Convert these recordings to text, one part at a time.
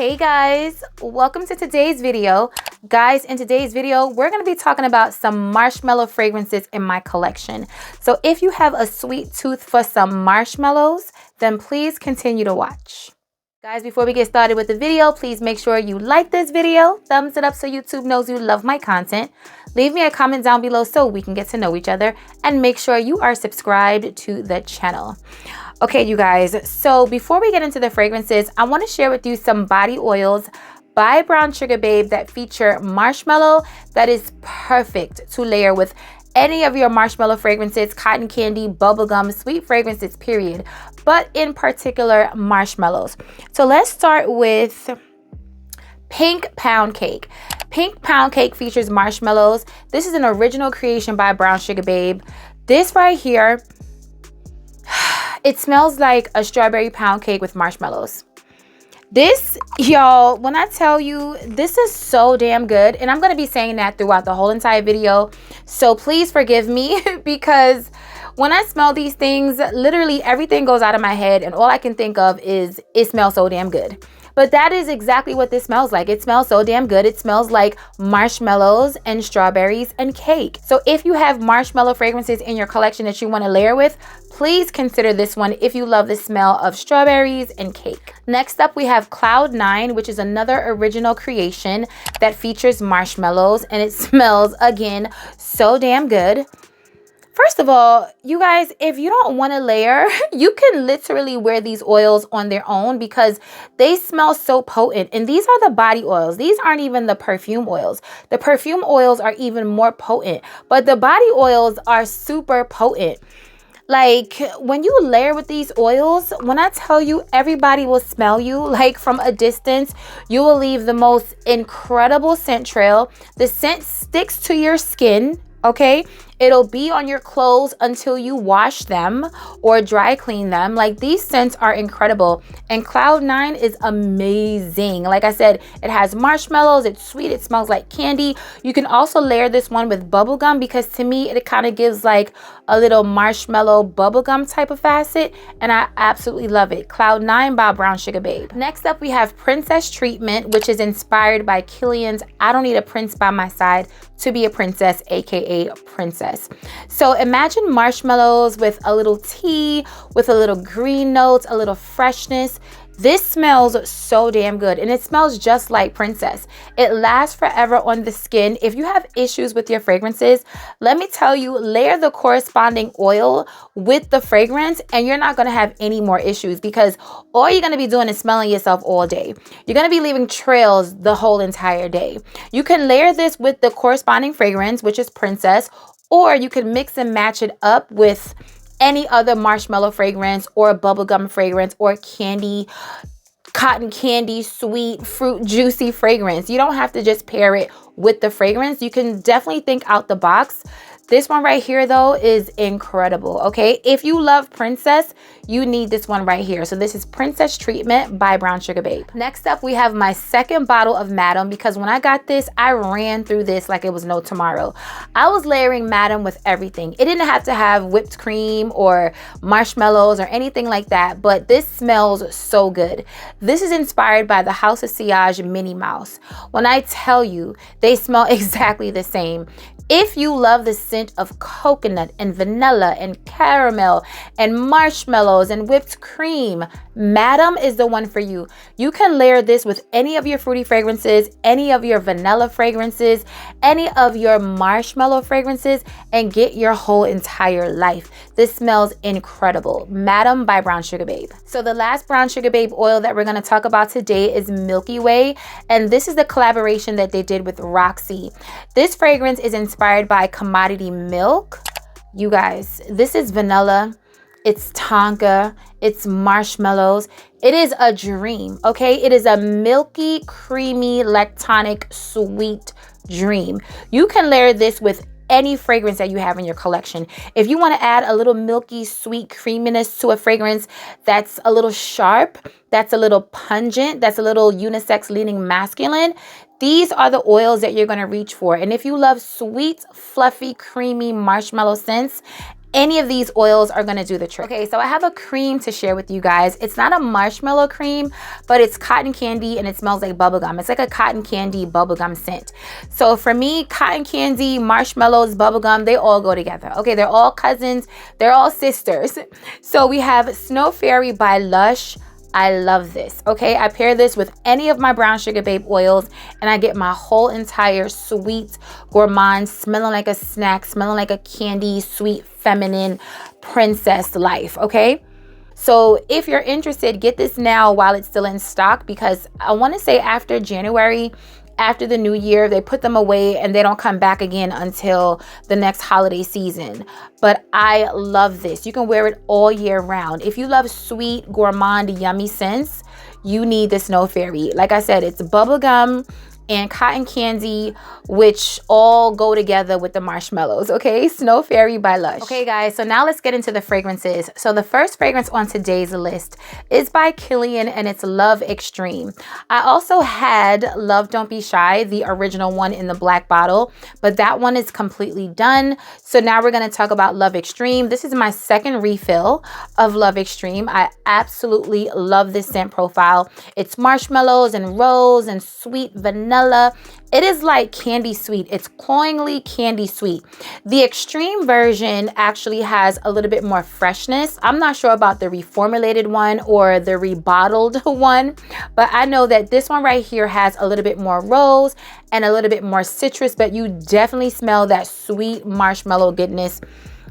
Hey guys, welcome to today's video. Guys, in today's video, we're going to be talking about some marshmallow fragrances in my collection. So if you have a sweet tooth for some marshmallows, then please continue to watch. Guys, before we get started with the video, please make sure you like this video, thumbs it up so YouTube knows you love my content. Leave me a comment down below so we can get to know each other, and make sure you are subscribed to the channel. Okay, you guys, so before we get into the fragrances, I want to share with you some body oils by Brown Sugar Babe that feature marshmallow that is perfect to layer with any of your marshmallow fragrances, cotton candy, bubblegum, sweet fragrances, period. But in particular, marshmallows. So let's start with Pink Pound Cake. Pink Pound Cake features marshmallows. This is an original creation by Brown Sugar Babe. This right here, it smells like a strawberry pound cake with marshmallows. This, y'all, when I tell you, this is so damn good. And I'm going to be saying that throughout the whole entire video. So please forgive me because when I smell these things, literally everything goes out of my head. And all I can think of is it smells so damn good. But that is exactly what this smells like. It smells so damn good. It smells like marshmallows and strawberries and cake. So if you have marshmallow fragrances in your collection that you want to layer with, please consider this one if you love the smell of strawberries and cake. Next up, we have Cloud 9, which is another original creation that features marshmallows, and it smells, again, so damn good. First of all, you guys, if you don't want to layer, you can literally wear these oils on their own because they smell so potent. And these are the body oils. These aren't even the perfume oils. The perfume oils are even more potent, but the body oils are super potent. Like, when you layer with these oils, when I tell you everybody will smell you, like from a distance, you will leave the most incredible scent trail. The scent sticks to your skin, okay? It'll be on your clothes until you wash them or dry clean them. Like, these scents are incredible. And Cloud 9 is amazing. Like I said, it has marshmallows. It's sweet. It smells like candy. You can also layer this one with bubblegum because to me, it kind of gives like a little marshmallow bubblegum type of facet. And I absolutely love it. Cloud 9 by Brown Sugar Babe. Next up, we have Princess Treatment, which is inspired by Killian's I Don't Need a Prince by My Side to Be a Princess, aka Princess. So imagine marshmallows with a little tea, with a little green notes, a little freshness. This smells so damn good, and it smells just like Princess. It lasts forever on the skin. If you have issues with your fragrances, let me tell you, layer the corresponding oil with the fragrance and you're not going to have any more issues because all you're going to be doing is smelling yourself all day. You're going to be leaving trails the whole entire day. You can layer this with the corresponding fragrance, which is Princess, or you can mix and match it up with any other marshmallow fragrance or bubblegum fragrance or candy, cotton candy, sweet, fruit, juicy fragrance. You don't have to just pair it with the fragrance. You can definitely think out the box. This one right here, though, is incredible, okay? If you love Princess, you need this one right here. So this is Princess Treatment by Brown Sugar Babe. Next up, we have my second bottle of Madam because when I got this, I ran through this like it was no tomorrow. I was layering Madam with everything. It didn't have to have whipped cream or marshmallows or anything like that, but this smells so good. This is inspired by the House of Sillage Minnie Mouse. When I tell you, they smell exactly the same. If you love the scent of coconut and vanilla and caramel and marshmallows and whipped cream, Madam is the one for you. You can layer this with any of your fruity fragrances, any of your vanilla fragrances, any of your marshmallow fragrances, and get your whole entire life. This smells incredible. Madam by Brown Sugar Babe. So the last Brown Sugar Babe oil that we're going to talk about today is Milky Way, and this is the collaboration that they did with Roxy. This fragrance is inspired by commodity milk. You guys, this is vanilla, it's tonka, it's marshmallows. It is a dream, okay? It is a milky, creamy, lactonic, sweet dream. You can layer this with any fragrance that you have in your collection. If you want to add a little milky, sweet creaminess to a fragrance that's a little sharp, that's a little pungent, that's a little unisex leaning masculine, these are the oils that you're going to reach for. And if you love sweet, fluffy, creamy marshmallow scents any of these oils are gonna do the trick. Okay, so I have a cream to share with you guys. It's not a marshmallow cream, but it's cotton candy and it smells like bubblegum. It's like a cotton candy bubblegum scent. So for me, cotton candy, marshmallows, bubblegum, they all go together. Okay, they're all cousins, they're all sisters. So we have Snow Fairy by Lush. I love this. Okay, I pair this with any of my brown sugar babe oils and I get my whole entire sweet gourmand, smelling like a snack, smelling like a candy, sweet, feminine princess life. Okay, so if you're interested, get this now while it's still in stock, because I want to say after January, after the new year, they put them away and they don't come back again until the next holiday season. But I love this. You can wear it all year round. If you love sweet, gourmand, yummy scents, you need the Snow Fairy. Like I said, it's bubblegum and cotton candy, which all go together with the marshmallows. Okay, Snow Fairy by Lush. Okay guys, so now let's get into the fragrances. So the first fragrance on today's list is by Kayali and it's Love Extreme. I also had Love Don't Be Shy, the original one in the black bottle, but that one is completely done. So now we're gonna talk about Love Extreme. This is my second refill of Love Extreme. I absolutely love this scent profile. It's marshmallows and rose and sweet vanilla. It is like candy sweet. It's cloyingly candy sweet. The extreme version actually has a little bit more freshness. I'm not sure about the reformulated one or the rebottled one, but I know that this one right here has a little bit more rose and a little bit more citrus, but you definitely smell that sweet marshmallow goodness.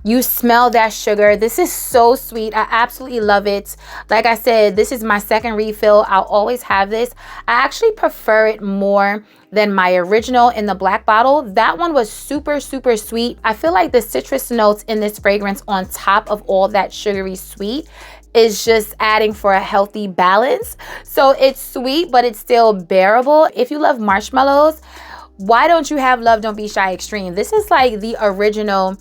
You smell that sugar. This is so sweet. I absolutely love it. Like I said, this is my second refill. I'll always have this. I actually prefer it more than my original in the black bottle. That one was super, super sweet. I feel like the citrus notes in this fragrance on top of all that sugary sweet is just adding for a healthy balance. So it's sweet, but it's still bearable. If you love marshmallows, why don't you have Love Don't Be Shy Extreme? This is like the original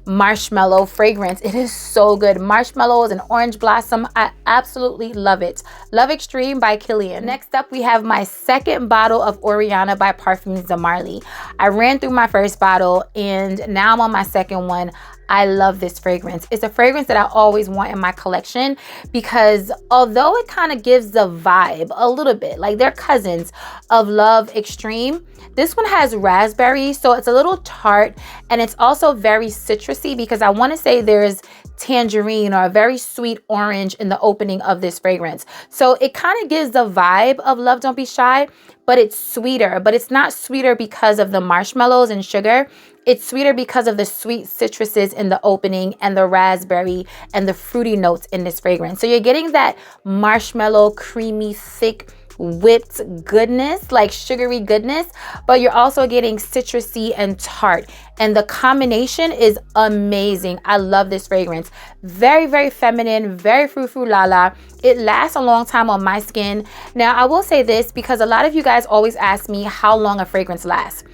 marshmallow fragrance. It is so good. Marshmallows and orange blossom. I absolutely love it. Love Extreme by Kayali. Next up, we have my second bottle of Oriana by Perfume de Marly. I ran through my first bottle and now I'm on my second one. I love this fragrance. It's a fragrance that I always want in my collection because although it kind of gives the vibe a little bit, like they're cousins of Love Extreme, this one has raspberry, so it's a little tart and it's also very citrusy because I want to say there's tangerine or a very sweet orange in the opening of this fragrance. So it kind of gives the vibe of Love Don't Be Shy, but it's sweeter, but it's not sweeter because of the marshmallows and sugar. It's sweeter because of the sweet citruses in the opening and the raspberry and the fruity notes in this fragrance. So you're getting that marshmallow, creamy, thick, whipped goodness, like sugary goodness, but you're also getting citrusy and tart. And the combination is amazing. I love this fragrance. Very, very feminine, very frou-frou la-la. It lasts a long time on my skin. Now, I will say this because a lot of you guys always ask me how long a fragrance lasts.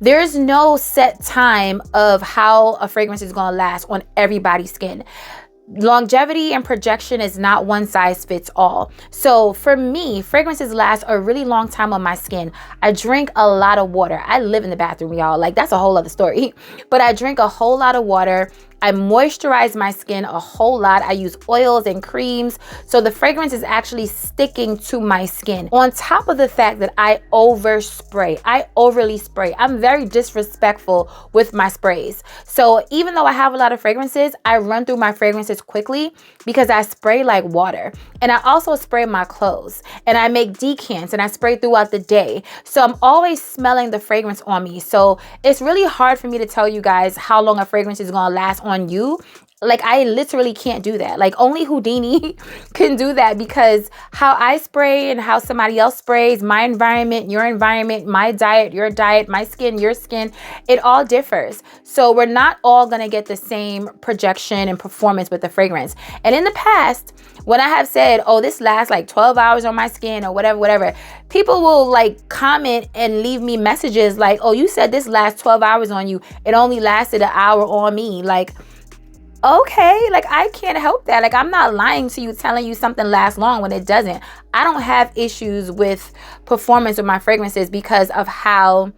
There's no set time of how a fragrance is going to last on everybody's skin. Longevity and projection is not one size fits all. So for me, fragrances last a really long time on my skin. I drink a lot of water. I live in the bathroom, y'all. Like, that's a whole other story. But I drink a whole lot of water. I moisturize my skin a whole lot. I use oils and creams. So the fragrance is actually sticking to my skin. On top of the fact that I overspray, I overly spray. I'm very disrespectful with my sprays. So even though I have a lot of fragrances, I run through my fragrances quickly because I spray like water. And I also spray my clothes and I make decants and I spray throughout the day. So I'm always smelling the fragrance on me. So it's really hard for me to tell you guys how long a fragrance is gonna last on you. Like, I literally can't do that. Like, only Houdini can do that because how I spray and how somebody else sprays, my environment, your environment, my diet, your diet, my skin, your skin, it all differs. So we're not all gonna get the same projection and performance with the fragrance. And in the past, when I have said, oh, this lasts like 12 hours on my skin or whatever, people will like comment and leave me messages like, oh, you said this lasts 12 hours on you. It only lasted an hour on me. Like, okay, like I can't help that. Like, I'm not lying to you telling you something lasts long when it doesn't. I don't have issues with performance of my fragrances because of how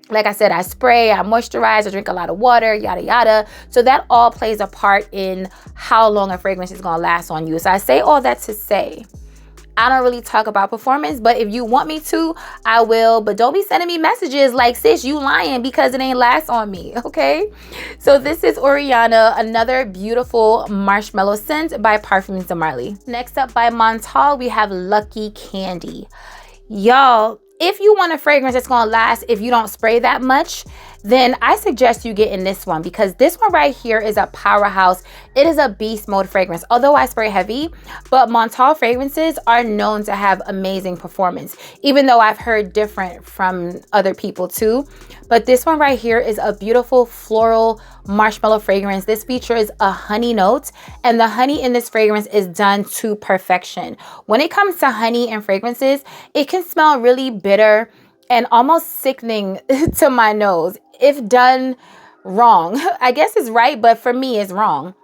Like I said, I spray, I moisturize, I drink a lot of water, yada, yada. So that all plays a part in how long a fragrance is gonna last on you. So I say all that to say, I don't really talk about performance, but if you want me to, I will. But don't be sending me messages like, sis, you lying because it ain't last on me, okay? So this is Oriana, another beautiful marshmallow scent by Perfume de Marly. Next up by Montal, we have Lucky Candy. Y'all, if you want a fragrance that's gonna last if you don't spray that much, then I suggest you get in this one, because this one right here is a powerhouse. It is a beast mode fragrance. Although I spray heavy, but Montal fragrances are known to have amazing performance, even though I've heard different from other people too. But this one right here is a beautiful floral marshmallow fragrance. This features a honey note, and the honey in this fragrance is done to perfection. When it comes to honey and fragrances, it can smell really bitter and almost sickening to my nose if done wrong. I guess it's right, but for me it's wrong.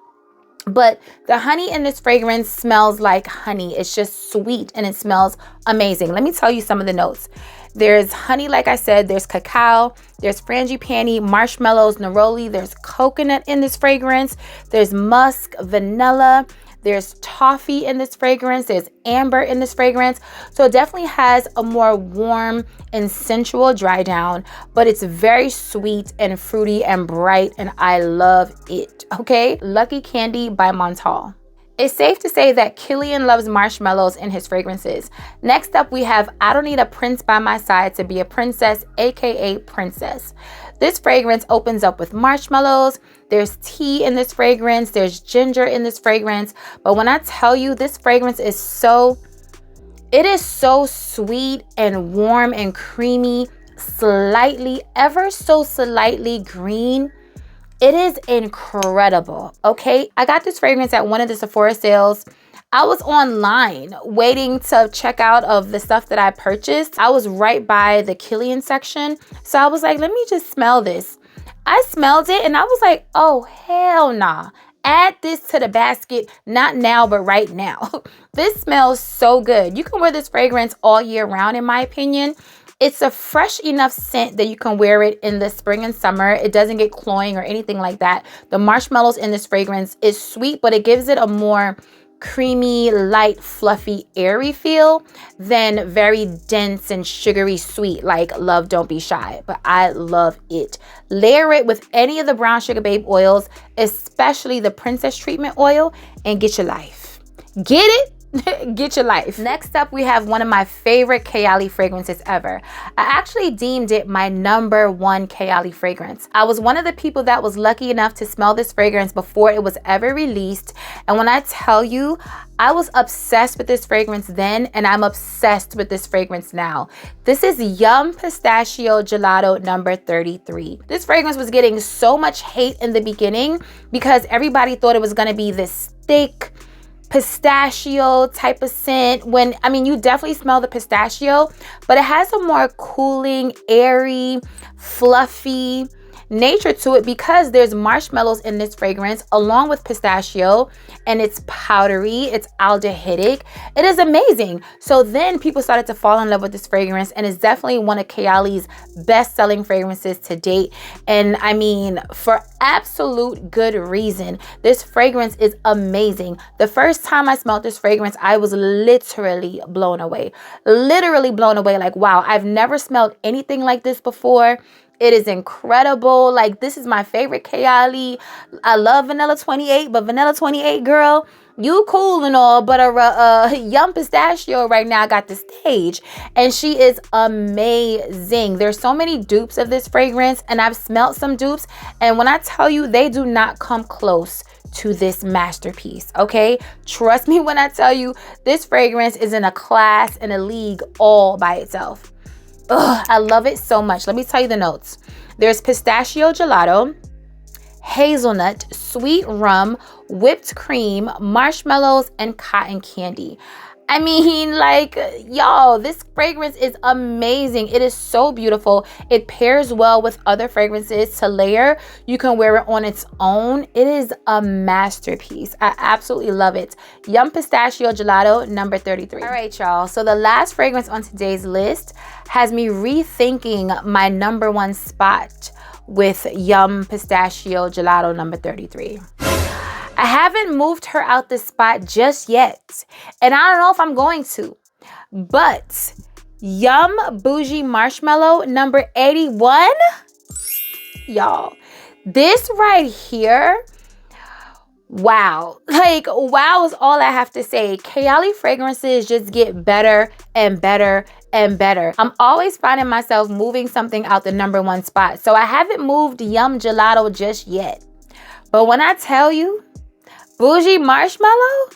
But the honey in this fragrance smells like honey. It's just sweet and it smells amazing. Let me tell you some of the notes. There's honey, like I said, there's cacao, there's frangipani, marshmallows, neroli, there's coconut in this fragrance, there's musk, vanilla, there's toffee in this fragrance, there's amber in this fragrance. So it definitely has a more warm and sensual dry down, but it's very sweet and fruity and bright, and I love it, okay? Lucky Candy by Montal. It's safe to say that Killian loves marshmallows in his fragrances. Next up, we have I Don't Need a Prince by My Side to Be a Princess, aka Princess. This fragrance opens up with marshmallows. There's tea in this fragrance. There's ginger in this fragrance. But when I tell you, this fragrance is so sweet and warm and creamy, slightly, ever so slightly green. It is incredible, okay? I got this fragrance at one of the Sephora sales. I was online waiting to check out of the stuff that I purchased. I was right by the Killian section. So I was like, let me just smell this. I smelled it and I was like, oh, hell nah. Add this to the basket, not now, but right now. This smells so good. You can wear this fragrance all year round, in my opinion. It's a fresh enough scent that you can wear it in the spring and summer. It doesn't get cloying or anything like that. The marshmallows in this fragrance is sweet, but it gives it a more creamy, light, fluffy, airy feel than very dense and sugary sweet like Love Don't Be Shy. But I love it. Layer it with any of the brown sugar babe oils, especially the Princess Treatment Oil, and get your life. Get it? Get your life. Next up, we have one of my favorite Kayali fragrances ever. I actually deemed it my #1 Kayali fragrance. I was one of the people that was lucky enough to smell this fragrance before it was ever released. And when I tell you, I was obsessed with this fragrance then, and I'm obsessed with this fragrance now. This is Yum Pistachio Gelato number 33. This fragrance was getting so much hate in the beginning because everybody thought it was gonna be this thick, pistachio type of scent, when I mean you definitely smell the pistachio, but it has a more cooling, airy, fluffy nature to it because there's marshmallows in this fragrance along with pistachio, and it's powdery, it's aldehydic. It is amazing. So then people started to fall in love with this fragrance, and it's definitely one of Kayali's best-selling fragrances to date. And I mean, for absolute good reason. This fragrance is amazing. The first time I smelled this fragrance, I was literally blown away. Literally blown away. Like, wow, I've never smelled anything like this before. It is incredible. Like, this is my favorite Kayali. I love Vanilla 28, but Vanilla 28, girl, you cool and all, but a Yum Pistachio right now got the stage, and she is amazing. There's so many dupes of this fragrance, and I've smelled some dupes, and when I tell you, they do not come close to this masterpiece, okay? Trust me when I tell you, this fragrance is in a class and a league all by itself. Ugh, I love it so much. Let me tell you the notes. There's pistachio gelato, hazelnut, sweet rum, whipped cream, marshmallows, and cotton candy. I mean, like, y'all, this fragrance is amazing. It is so beautiful. It pairs well with other fragrances to layer. You can wear it on its own. It is a masterpiece. I absolutely love it. Yum Pistachio Gelato, number 33. All right, y'all. So the last fragrance on today's list has me rethinking my number one spot with Yum Pistachio Gelato, number 33. I haven't moved her out the spot just yet, and I don't know if I'm going to, but Yum Bougie Marshmallow, number 81. Y'all, this right here, wow. Like, wow is all I have to say. Kayali fragrances just get better and better and better. I'm always finding myself moving something out the number one spot, so I haven't moved Yum Gelato just yet. But when I tell you, Bougie Marshmallow,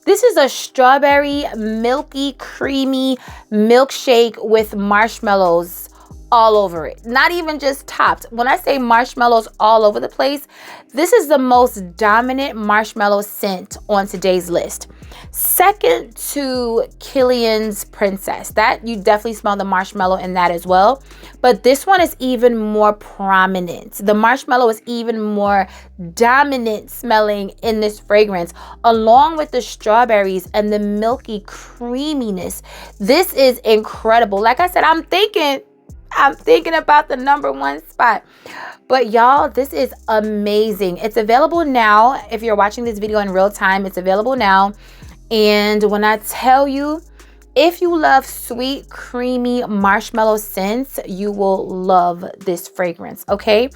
this is a strawberry, milky, creamy milkshake with marshmallows all over it. Not even just topped. When I say marshmallows all over the place, this is the most dominant marshmallow scent on today's list. Second to Killian's Princess. That, you definitely smell the marshmallow in that as well. But this one is even more prominent. The marshmallow is even more dominant smelling in this fragrance, along with the strawberries and the milky creaminess. This is incredible. Like I said, I'm thinking about the number one spot. But y'all, this is amazing. It's available now. If you're watching this video in real time, it's available now. And when I tell you, if you love sweet, creamy marshmallow scents, you will love this fragrance, okay?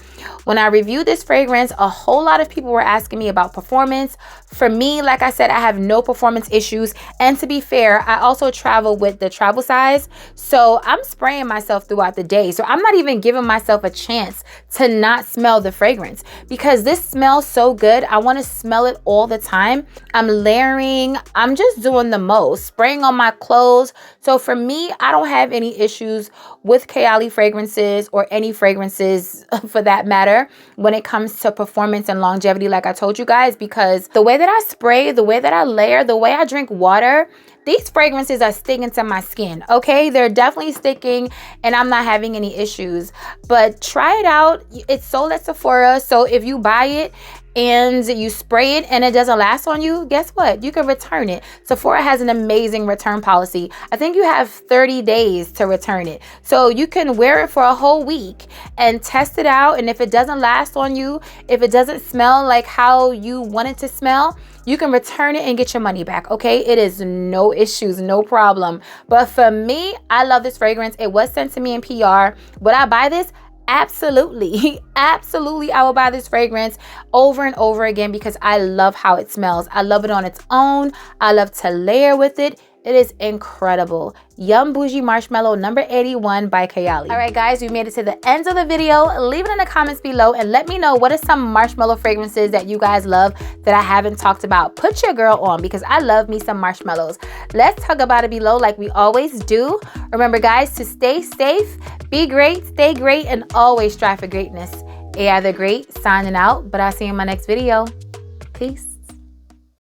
When I reviewed this fragrance, a whole lot of people were asking me about performance. For me, like I said, I have no performance issues. And to be fair, I also travel with the travel size. So I'm spraying myself throughout the day. So I'm not even giving myself a chance to not smell the fragrance because this smells so good. I want to smell it all the time. I'm layering. I'm just doing the most, spraying on my clothes. So for me, I don't have any issues with Kayali fragrances or any fragrances for that matter when it comes to performance and longevity, like I told you guys, because the way that I spray, the way that I layer, the way I drink water, these fragrances are sticking to my skin, okay? They're definitely sticking and I'm not having any issues. But try it out. It's sold at Sephora. So if you buy it and you spray it and it doesn't last on you, guess what? You can return it. Sephora has an amazing return policy. I think you have 30 days to return it. So you can wear it for a whole week and test it out. And if it doesn't last on you, if it doesn't smell like how you want it to smell, you can return it and get your money back, okay? It is no issues, no problem. But for me, I love this fragrance. It was sent to me in PR. Would I buy this? Absolutely. Absolutely. I will buy this fragrance over and over again because I love how it smells. I love it on its own. I love to layer with it. It is incredible. Yum Bougie Marshmallow, number 81 by Kayali. All right, guys, we made it to the end of the video. Leave it in the comments below and let me know what are some marshmallow fragrances that you guys love that I haven't talked about. Put your girl on because I love me some marshmallows. Let's talk about it below like we always do. Remember, guys, to stay safe, be great, stay great, and always strive for greatness. AI the Great signing out, but I'll see you in my next video. Peace.